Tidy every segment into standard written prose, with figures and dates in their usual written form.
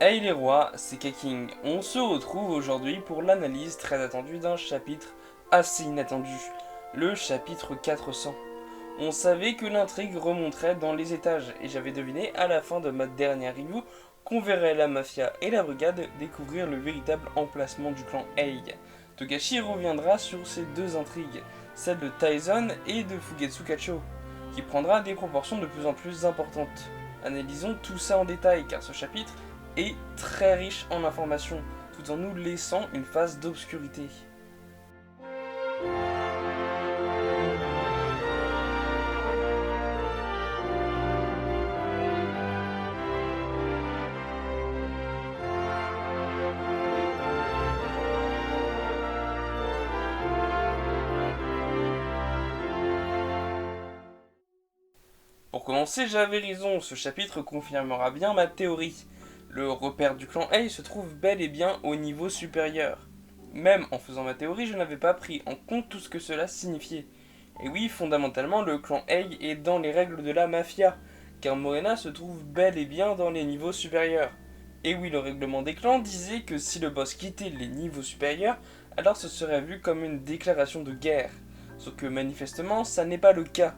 Hey les rois, c'est Kaking. On se retrouve aujourd'hui pour l'analyse très attendue d'un chapitre assez inattendu, le chapitre 400. On savait que l'intrigue remonterait dans les étages et j'avais deviné à la fin de ma dernière review qu'on verrait la mafia et la brigade découvrir le véritable emplacement du clan Ei. Togashi reviendra sur ces deux intrigues, celle de Taizon et de Fugetsu Kacho, qui prendra des proportions de plus en plus importantes. Analysons tout ça en détail car ce chapitre est très riche en informations, tout en nous laissant une phase d'obscurité. Pour commencer, j'avais raison, ce chapitre confirmera bien ma théorie. Le repère du clan Ei se trouve bel et bien au niveau supérieur. Même en faisant ma théorie, je n'avais pas pris en compte tout ce que cela signifiait. Et oui, fondamentalement, le clan Ei est dans les règles de la mafia, car Morena se trouve bel et bien dans les niveaux supérieurs. Et oui, le règlement des clans disait que si le boss quittait les niveaux supérieurs, alors ce serait vu comme une déclaration de guerre. Sauf que manifestement, ça n'est pas le cas.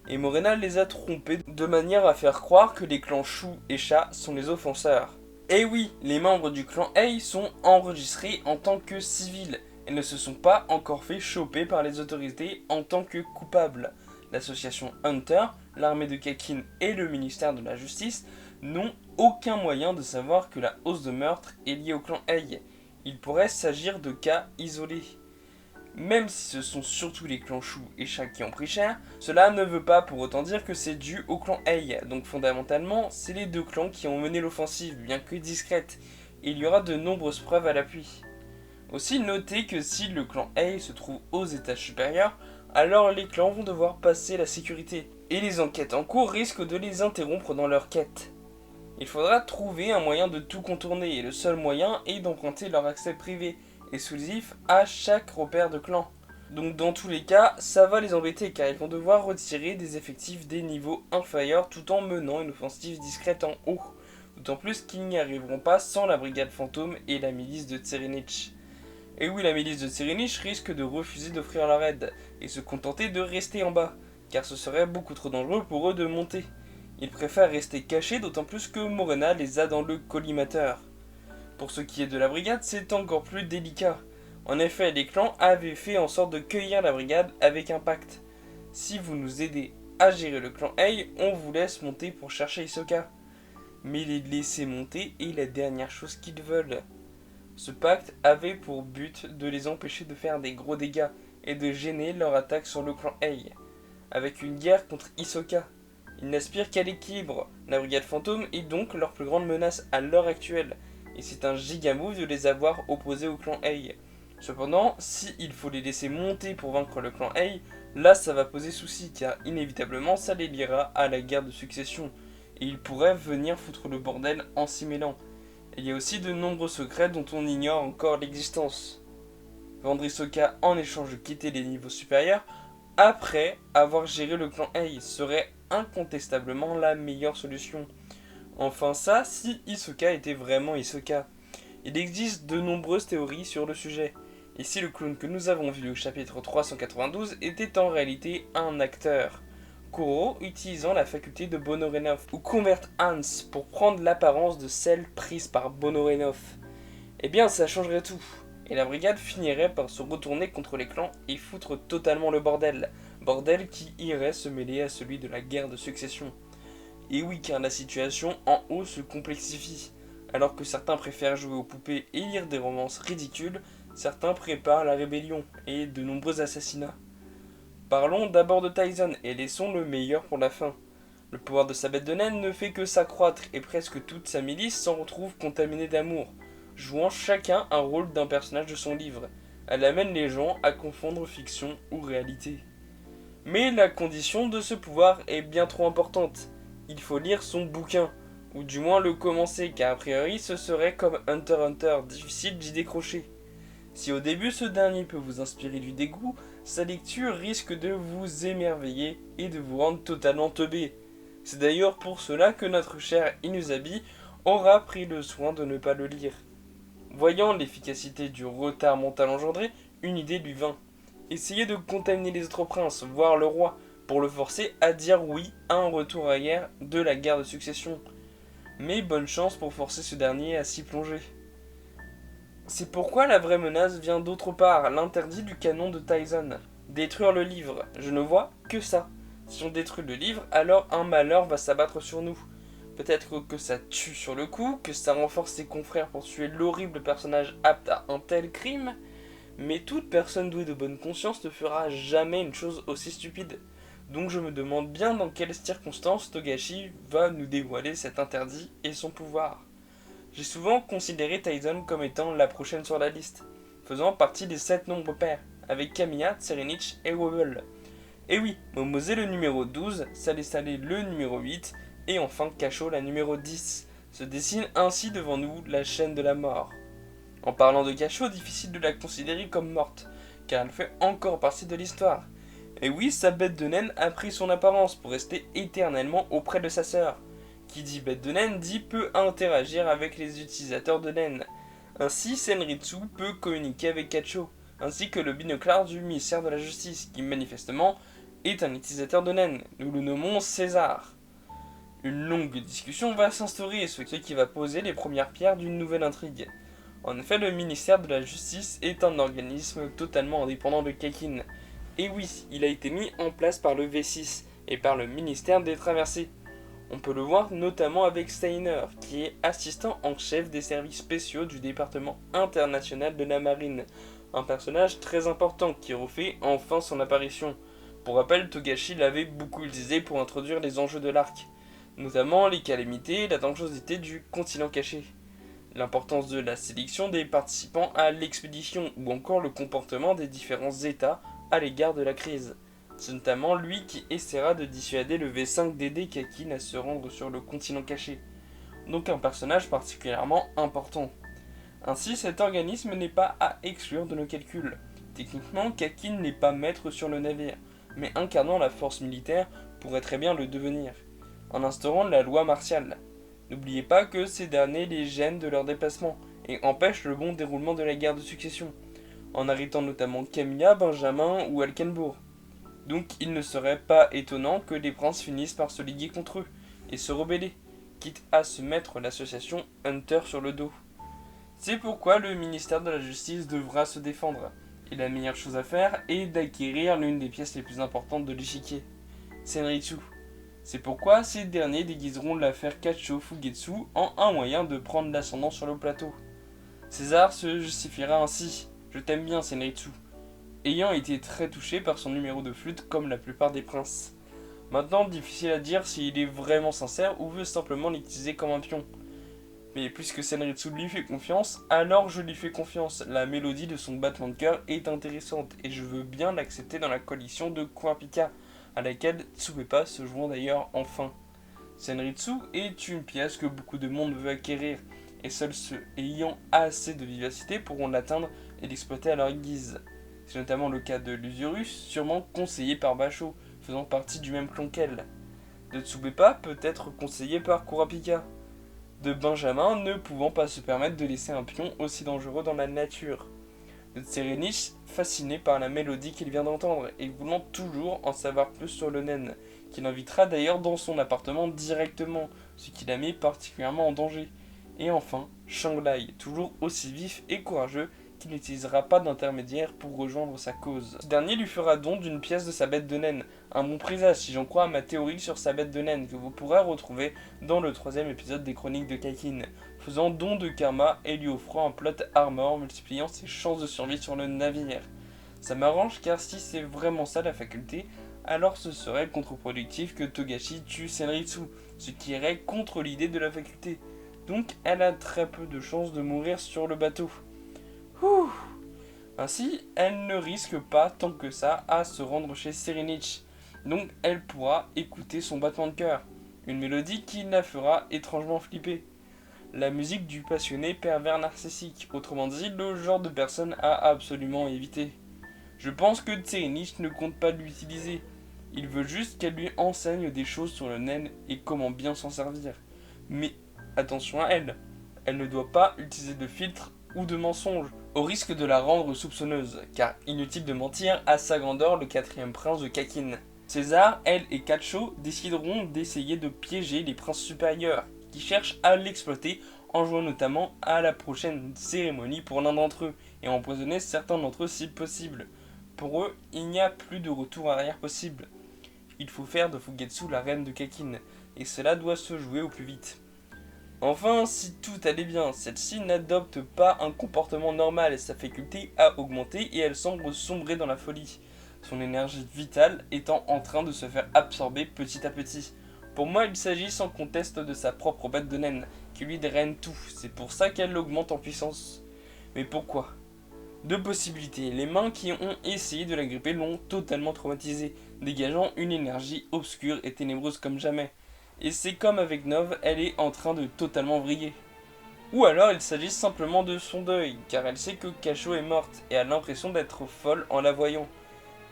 Et Morena les a trompés de manière à faire croire que les clans Shu et Sha sont les offenseurs. Et oui, les membres du clan Ei sont enregistrés en tant que civils et ne se sont pas encore fait choper par les autorités en tant que coupables. L'association Hunter, l'armée de Kakin et le ministère de la Justice n'ont aucun moyen de savoir que la hausse de meurtre est liée au clan Ei. Il pourrait s'agir de cas isolés. Même si ce sont surtout les clans Shu et Sha qui ont pris cher, cela ne veut pas pour autant dire que c'est dû au clan Ei. Donc fondamentalement, c'est les deux clans qui ont mené l'offensive, bien que discrète, et il y aura de nombreuses preuves à l'appui. Aussi, notez que si le clan Ei se trouve aux étages supérieurs, alors les clans vont devoir passer la sécurité, et les enquêtes en cours risquent de les interrompre dans leur quête. Il faudra trouver un moyen de tout contourner, et le seul moyen est d'emprunter leur accès privé, exclusif à chaque repère de clan. Donc dans tous les cas, ça va les embêter car ils vont devoir retirer des effectifs des niveaux inférieurs tout en menant une offensive discrète en haut. D'autant plus qu'ils n'y arriveront pas sans la brigade fantôme et la milice de Tserenich. Et oui, la milice de Tserenich risque de refuser d'offrir leur aide et se contenter de rester en bas, car ce serait beaucoup trop dangereux pour eux de monter. Ils préfèrent rester cachés, d'autant plus que Morena les a dans le collimateur. Pour ce qui est de la brigade, c'est encore plus délicat. En effet, les clans avaient fait en sorte de cueillir la brigade avec un pacte. Si vous nous aidez à gérer le clan Ei, on vous laisse monter pour chercher Hisoka. Mais les laisser monter est la dernière chose qu'ils veulent. Ce pacte avait pour but de les empêcher de faire des gros dégâts et de gêner leur attaque sur le clan Ei. Avec une guerre contre Hisoka, ils n'aspirent qu'à l'équilibre. La brigade fantôme est donc leur plus grande menace à l'heure actuelle. Et c'est un giga move de les avoir opposés au clan Ei. Cependant, si il faut les laisser monter pour vaincre le clan Ei, là ça va poser souci car inévitablement ça les liera à la guerre de succession. Et ils pourraient venir foutre le bordel en s'y mêlant. Il y a aussi de nombreux secrets dont on ignore encore l'existence. Vendre Hisoka en échange de quitter les niveaux supérieurs après avoir géré le clan Ei serait incontestablement la meilleure solution. Enfin ça, si Hisoka était vraiment Hisoka. Il existe de nombreuses théories sur le sujet. Et si le clown que nous avons vu au chapitre 392 était en réalité un acteur, Kuro utilisant la faculté de Bonorenov, ou Convert Hans pour prendre l'apparence de celle prise par Bonorenov, eh bien ça changerait tout. Et la brigade finirait par se retourner contre les clans et foutre totalement le bordel. Bordel qui irait se mêler à celui de la guerre de succession. Et oui, car la situation en haut se complexifie. Alors que certains préfèrent jouer aux poupées et lire des romances ridicules, certains préparent la rébellion et de nombreux assassinats. Parlons d'abord de Taizon et laissons le meilleur pour la fin. Le pouvoir de sa bête de naine ne fait que s'accroître et presque toute sa milice s'en retrouve contaminée d'amour, jouant chacun un rôle d'un personnage de son livre. Elle amène les gens à confondre fiction ou réalité. Mais la condition de ce pouvoir est bien trop importante. Il faut lire son bouquin, ou du moins le commencer, car a priori ce serait comme Hunter x Hunter, difficile d'y décrocher. Si au début ce dernier peut vous inspirer du dégoût, sa lecture risque de vous émerveiller et de vous rendre totalement teubé. C'est d'ailleurs pour cela que notre cher Inusabi aura pris le soin de ne pas le lire. Voyant l'efficacité du retard mental engendré, une idée lui vint. Essayer de contaminer les autres princes, voire le roi, pour le forcer à dire oui à un retour arrière de la guerre de succession. Mais bonne chance pour forcer ce dernier à s'y plonger. C'est pourquoi la vraie menace vient d'autre part, l'interdit du canon de Tyson. Détruire le livre, je ne vois que ça. Si on détruit le livre, alors un malheur va s'abattre sur nous. Peut-être que ça tue sur le coup, que ça renforce ses confrères pour tuer l'horrible personnage apte à un tel crime, mais toute personne douée de bonne conscience ne fera jamais une chose aussi stupide. Donc je me demande bien dans quelles circonstances Togashi va nous dévoiler cet interdit et son pouvoir. J'ai souvent considéré Tyson comme étant la prochaine sur la liste, faisant partie des 7 nombres pairs, avec Kamiya, Tserenich et Wobble. Et oui, Momose le numéro 12, Saleh le numéro 8, et enfin Kasho la numéro 10. Se dessine ainsi devant nous la chaîne de la mort. En parlant de Kasho, difficile de la considérer comme morte, car elle fait encore partie de l'histoire. Et oui, sa bête de naine a pris son apparence pour rester éternellement auprès de sa sœur. Qui dit bête de naine dit peut interagir avec les utilisateurs de naine. Ainsi, Senritsu peut communiquer avec Kacho, ainsi que le binoclard du ministère de la Justice, qui manifestement est un utilisateur de naine. Nous le nommons César. Une longue discussion va s'instaurer, ce qui va poser les premières pierres d'une nouvelle intrigue. En effet, le ministère de la Justice est un organisme totalement indépendant de Kakin. Et oui, il a été mis en place par le V6 et par le ministère des Traversées. On peut le voir notamment avec Steiner, qui est assistant en chef des services spéciaux du département international de la marine. Un personnage très important qui refait enfin son apparition. Pour rappel, Togashi l'avait beaucoup utilisé pour introduire les enjeux de l'arc, notamment les calamités et la dangerosité du continent caché, l'importance de la sélection des participants à l'expédition ou encore le comportement des différents états à l'égard de la crise. C'est notamment lui qui essaiera de dissuader le V5 d'aider Kakin à se rendre sur le continent caché. Donc un personnage particulièrement important. Ainsi, cet organisme n'est pas à exclure de nos calculs. Techniquement, Kakin n'est pas maître sur le navire, mais incarnant la force militaire pourrait très bien le devenir, en instaurant la loi martiale. N'oubliez pas que ces derniers les gênent de leur déplacement et empêchent le bon déroulement de la guerre de succession, en arrêtant notamment Kamiya, Benjamin ou Alkenbourg. Donc il ne serait pas étonnant que les princes finissent par se liguer contre eux et se rebeller, quitte à se mettre l'association Hunter sur le dos. C'est pourquoi le ministère de la Justice devra se défendre, et la meilleure chose à faire est d'acquérir l'une des pièces les plus importantes de l'échiquier, Senritsu. C'est pourquoi ces derniers déguiseront l'affaire Kacho Fugetsu en un moyen de prendre l'ascendant sur le plateau. César se justifiera ainsi: je t'aime bien Senritsu, ayant été très touché par son numéro de flûte comme la plupart des princes. Maintenant, difficile à dire s'il est vraiment sincère ou veut simplement l'utiliser comme un pion. Mais puisque Senritsu lui fait confiance, alors je lui fais confiance. La mélodie de son battement de cœur est intéressante et je veux bien l'accepter dans la coalition de Kurapika, à laquelle Tsubepa se joint d'ailleurs enfin. Senritsu est une pièce que beaucoup de monde veut acquérir, et seuls ceux ayant assez de vivacité pourront l'atteindre et l'exploiter à leur guise. C'est notamment le cas de Lusurus, sûrement conseillé par Basho, faisant partie du même clan qu'elle. De Tsubepa peut être conseillé par Kurapika. De Benjamin ne pouvant pas se permettre de laisser un pion aussi dangereux dans la nature. De Tserenich, fasciné par la mélodie qu'il vient d'entendre et voulant toujours en savoir plus sur le naine, qu'il invitera d'ailleurs dans son appartement directement, ce qui la met particulièrement en danger. Et enfin, Shanglai, toujours aussi vif et courageux, qui n'utilisera pas d'intermédiaire pour rejoindre sa cause. Ce dernier lui fera don d'une pièce de sa bête de naine, un bon présage si j'en crois à ma théorie sur sa bête de naine que vous pourrez retrouver dans le 3ème épisode des Chroniques de Kakin, faisant don de karma et lui offrant un plot armor multipliant ses chances de survie sur le navire. Ça m'arrange car si c'est vraiment ça la faculté, alors ce serait contre-productif que Togashi tue Senritsu, ce qui irait contre l'idée de la faculté. Donc elle a très peu de chances de mourir sur le bateau. Ouh. Ainsi, elle ne risque pas tant que ça à se rendre chez Serenich, donc elle pourra écouter son battement de cœur, une mélodie qui la fera étrangement flipper. La musique du passionné pervers narcissique, autrement dit le genre de personne à absolument éviter. Je pense que Serenich ne compte pas l'utiliser, il veut juste qu'elle lui enseigne des choses sur le naine et comment bien s'en servir. Mais attention à elle. Elle ne doit pas utiliser de filtre ou de mensonges, au risque de la rendre soupçonneuse, car inutile de mentir à sa grandeur le quatrième prince de Kakin. César, elle et Cacho décideront d'essayer de piéger les princes supérieurs, qui cherchent à l'exploiter en jouant notamment à la prochaine cérémonie pour l'un d'entre eux, et empoisonner certains d'entre eux si possible. Pour eux, il n'y a plus de retour arrière possible. Il faut faire de Fugetsu la reine de Kakin, et cela doit se jouer au plus vite. Enfin, si tout allait bien, celle-ci n'adopte pas un comportement normal et sa faculté a augmenté et elle semble sombrer dans la folie, son énergie vitale étant en train de se faire absorber petit à petit. Pour moi, il s'agit sans conteste de sa propre bête de naine, qui lui draine tout, c'est pour ça qu'elle augmente en puissance. Mais pourquoi ? Deux possibilités, les mains qui ont essayé de la gripper l'ont totalement traumatisée, dégageant une énergie obscure et ténébreuse comme jamais. Et c'est comme avec Nov, elle est en train de totalement vriller. Ou alors il s'agit simplement de son deuil, car elle sait que Cacho est morte et a l'impression d'être folle en la voyant.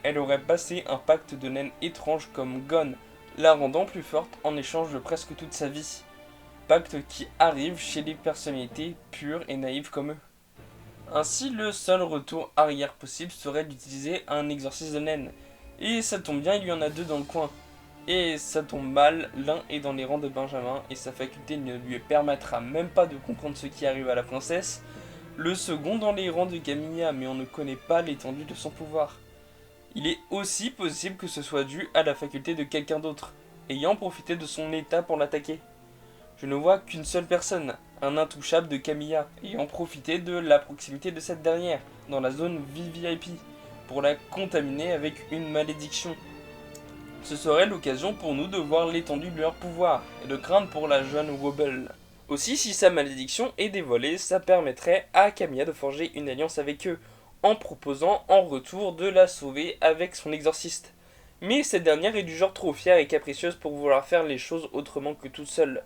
Elle aurait passé un pacte de naine étrange comme Gon, la rendant plus forte en échange de presque toute sa vie. Pacte qui arrive chez les personnalités pures et naïves comme eux. Ainsi, le seul retour arrière possible serait d'utiliser un exorcisme de naine. Et ça tombe bien, il y en a deux dans le coin. Et ça tombe mal, l'un est dans les rangs de Benjamin et sa faculté ne lui permettra même pas de comprendre ce qui arrive à la princesse. Le second dans les rangs de Camilla, mais on ne connaît pas l'étendue de son pouvoir. Il est aussi possible que ce soit dû à la faculté de quelqu'un d'autre, ayant profité de son état pour l'attaquer. Je ne vois qu'une seule personne, un intouchable de Camilla, ayant profité de la proximité de cette dernière, dans la zone VVIP, pour la contaminer avec une malédiction. Ce serait l'occasion pour nous de voir l'étendue de leur pouvoir, et de craindre pour la jeune Wobble. Aussi, si sa malédiction est dévoilée, ça permettrait à Camilla de forger une alliance avec eux, en proposant en retour de la sauver avec son exorciste. Mais cette dernière est du genre trop fière et capricieuse pour vouloir faire les choses autrement que toute seule.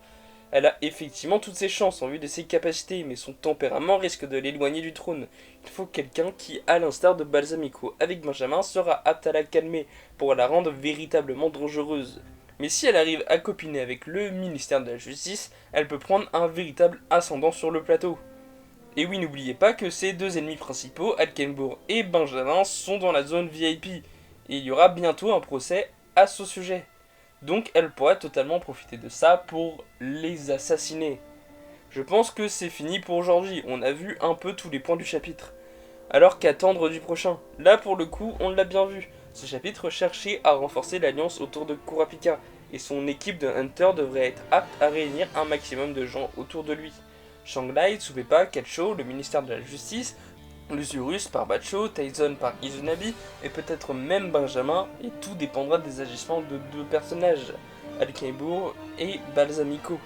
Elle a effectivement toutes ses chances en vue de ses capacités, mais son tempérament risque de l'éloigner du trône. Il faut quelqu'un qui, à l'instar de Balsamico avec Benjamin, sera apte à la calmer, pour la rendre véritablement dangereuse. Mais si elle arrive à copiner avec le ministère de la Justice, elle peut prendre un véritable ascendant sur le plateau. Et oui, n'oubliez pas que ses deux ennemis principaux, Alkenbourg et Benjamin, sont dans la zone VIP, et il y aura bientôt un procès à ce sujet. Donc elle pourra totalement profiter de ça pour les assassiner. Je pense que c'est fini pour aujourd'hui, on a vu un peu tous les points du chapitre. Alors qu'attendre du prochain? Là pour le coup, on l'a bien vu. Ce chapitre cherchait à renforcer l'alliance autour de Kurapika, et son équipe de Hunter devrait être apte à réunir un maximum de gens autour de lui. Shanghai, Tsupepa, Kacho, le ministère de la Justice, Lusurus par Bacho, Tyson par Izunabi, et peut-être même Benjamin, et tout dépendra des agissements de deux personnages, Alkenbourg et Balsamico.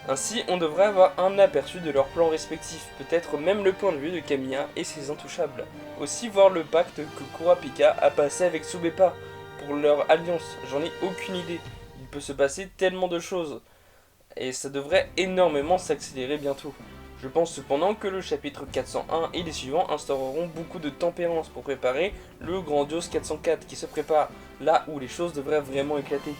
Ainsi, on devrait avoir un aperçu de leurs plans respectifs, peut-être même le point de vue de Camilla et ses intouchables. Aussi voir le pacte que Kurapika a passé avec Tsupepa pour leur alliance, j'en ai aucune idée. Il peut se passer tellement de choses, et ça devrait énormément s'accélérer bientôt. Je pense cependant que le chapitre 401 et les suivants instaureront beaucoup de tempérance pour préparer le grandiose 404 qui se prépare, là où les choses devraient vraiment éclater.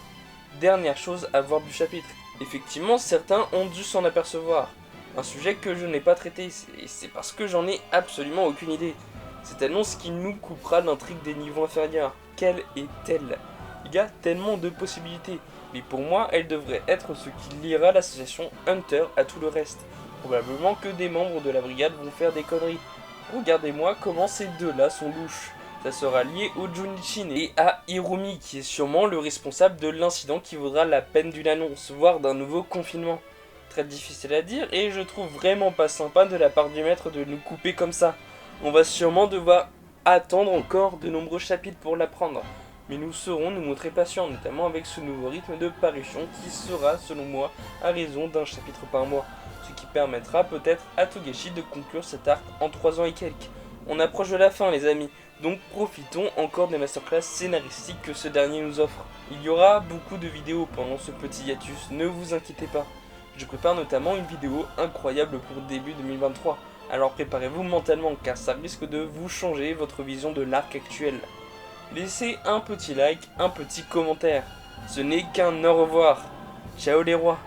Dernière chose à voir du chapitre. Effectivement, certains ont dû s'en apercevoir. Un sujet que je n'ai pas traité, et c'est parce que j'en ai absolument aucune idée. Cette annonce qui nous coupera l'intrigue des niveaux inférieurs. Quelle est-elle? Il y a tellement de possibilités, mais pour moi, elle devrait être ce qui liera l'association Hunter à tout le reste. Probablement que des membres de la brigade vont faire des conneries. Regardez-moi comment ces deux-là sont louches. Ça sera lié au Junichin et à Hirumi, qui est sûrement le responsable de l'incident qui vaudra la peine d'une annonce, voire d'un nouveau confinement. Très difficile à dire, et je trouve vraiment pas sympa de la part du maître de nous couper comme ça. On va sûrement devoir attendre encore de nombreux chapitres pour l'apprendre. Mais nous saurons nous montrer patients, notamment avec ce nouveau rythme de parution qui sera, selon moi, à raison d'un chapitre par mois. Ce qui permettra peut-être à Togashi de conclure cet arc en 3 ans et quelques. On approche de la fin les amis, donc profitons encore des masterclass scénaristiques que ce dernier nous offre. Il y aura beaucoup de vidéos pendant ce petit hiatus, ne vous inquiétez pas. Je prépare notamment une vidéo incroyable pour début 2023, alors préparez-vous mentalement car ça risque de vous changer votre vision de l'arc actuel. Laissez un petit like, un petit commentaire, ce n'est qu'un au revoir. Ciao les rois.